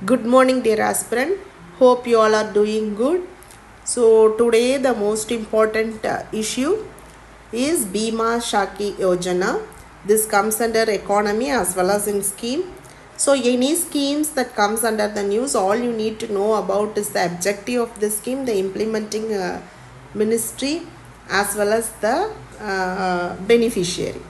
Good morning, dear aspirant. Hope you all are doing good. So, today the most important issue is Bima Shaki Yojana. This comes under economy as well as in scheme. So, any schemes that comes under the news, all you need to know about is the objective of the scheme, the implementing ministry as well as the beneficiary.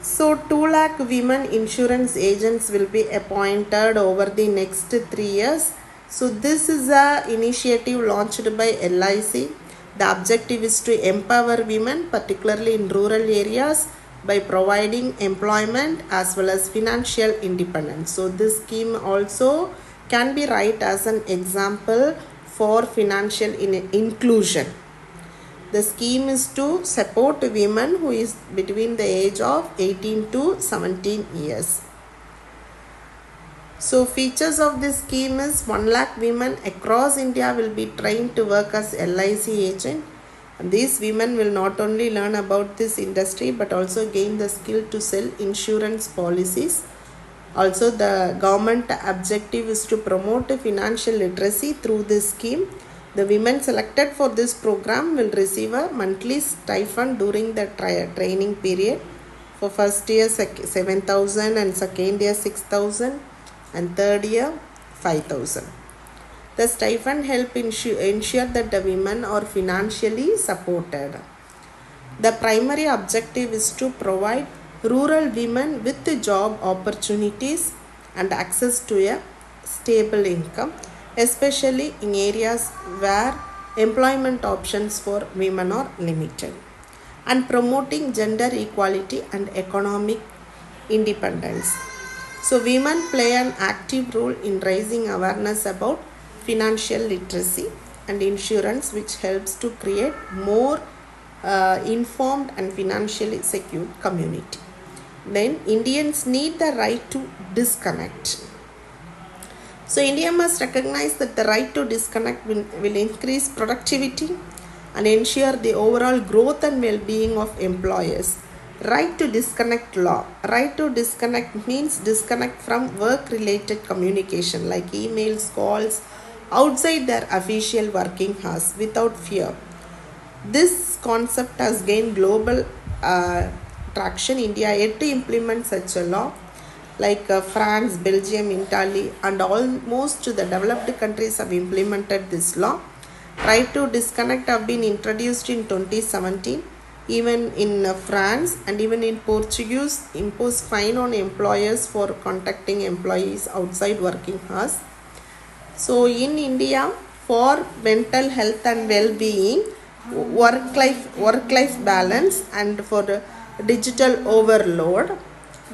So 2 lakh women insurance agents will be appointed over the next 3 years. So this is a initiative launched by LIC. The objective is to empower women, particularly in rural areas, by providing employment as well as financial independence. So this scheme also can be right as an example for financial inclusion. The scheme is to support women who is between the age of 18 to 17 years. So features of this scheme is 1 lakh women across India will be trained to work as LIC agent. And these women will not only learn about this industry but also gain the skill to sell insurance policies. Also, the government objective is to promote financial literacy through this scheme. The women selected for this program will receive a monthly stipend during the training period. For first year 7,000 and second year 6,000 and third year 5,000. The stipend help ensure that the women are financially supported. The primary objective is to provide rural women with job opportunities and access to a stable income, especially in areas where employment options for women are limited, and promoting gender equality and economic independence. So women play an active role in raising awareness about financial literacy and insurance, which helps to create more informed and financially secure community. Then Indians need the right to disconnect. So India must recognize that the right to disconnect will increase productivity and ensure the overall growth and well-being of employers. Right to disconnect law. Right to disconnect means disconnect from work-related communication like emails, calls, outside their official working hours without fear. This concept has gained global traction. India yet to implement such a law. Like France, Belgium, Italy and almost the developed countries have implemented this law. Right to disconnect have been introduced in 2017. Even in France and even in Portuguese impose fine on employers for contacting employees outside working hours. So in India, for mental health and well-being, work-life balance and for the digital overload,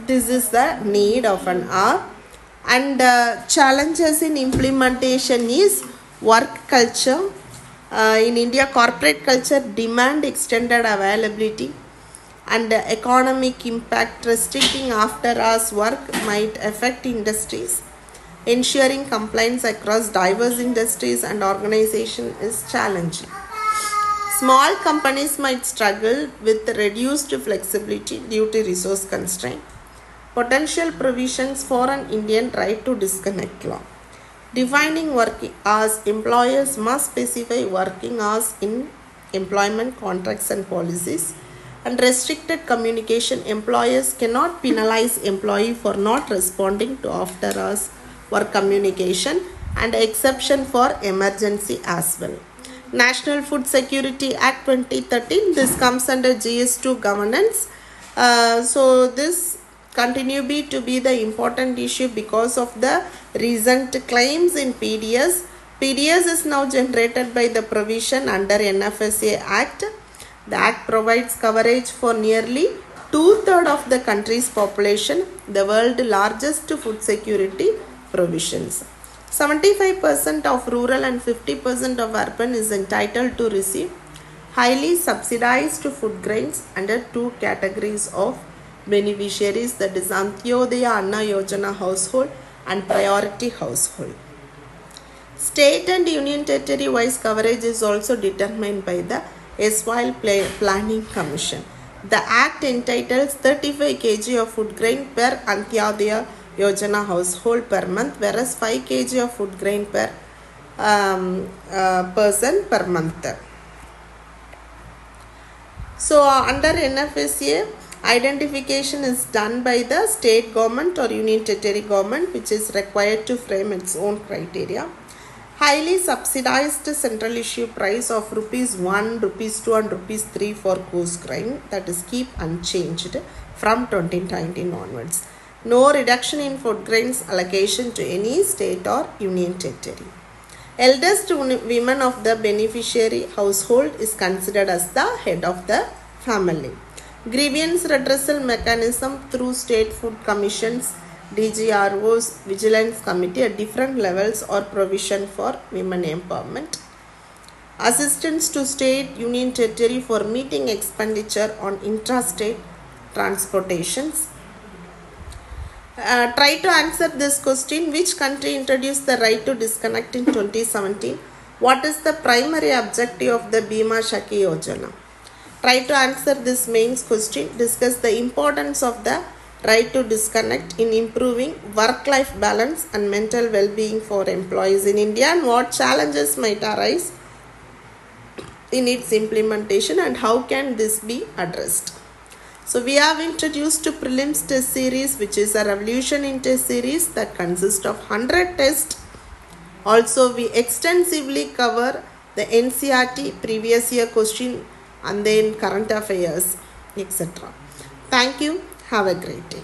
this is the need of an hour. And challenges in implementation is work culture. In India, corporate culture demand extended availability, and economic impact. Restricting after hours work might affect industries. Ensuring compliance across diverse industries and organizations is challenging. Small companies might struggle with reduced flexibility due to resource constraint. Potential provisions for an Indian right to disconnect law. Defining working hours. Employers must specify working hours in employment contracts and policies. And restricted communication. Employers cannot penalize employee for not responding to after hours work communication, and exception for emergency as well. National Food Security Act 2013. This comes under GS2 governance. So this continue to be the important issue because of the recent claims in PDS. PDS is now generated by the provision under NFSA Act. The Act provides coverage for nearly 2/3 of the country's population, the world's largest food security provisions. 75% of rural and 50% of urban is entitled to receive highly subsidized food grains under 2 categories of beneficiaries, that is Antyodaya Anna Yojana household and priority household. State and union territory wise coverage is also determined by the Erstwhile Planning Commission. The Act entitles 35 kg of food grain per Antyodaya Yojana household per month, whereas 5 kg of food grain per person per month. So under NFSA, identification is done by the state government or union territory government, which is required to frame its own criteria. Highly subsidized central issue price of rupees 1, rupees 2 and rupees 3 for coarse grain, that is keep unchanged from 2019 onwards. No reduction in food grains allocation to any state or union territory. Eldest woman of the beneficiary household is considered as the head of the family. Grievance redressal mechanism through state food commissions, DGROs, vigilance committee at different levels or provision for women empowerment. Assistance to state union territory for meeting expenditure on intrastate transportations. Try to answer this question. Which country introduced the right to disconnect in 2017? What is the primary objective of the Bima Shakti Yojana? Try to answer this mains question. Discuss the importance of the right to disconnect in improving work-life balance and mental well-being for employees in India, and what challenges might arise in its implementation and how can this be addressed. So we have introduced to prelims test series, which is a revolution in test series that consists of 100 tests. Also we extensively cover the NCERT previous year question and then current affairs, etc. Thank you. Have a great day.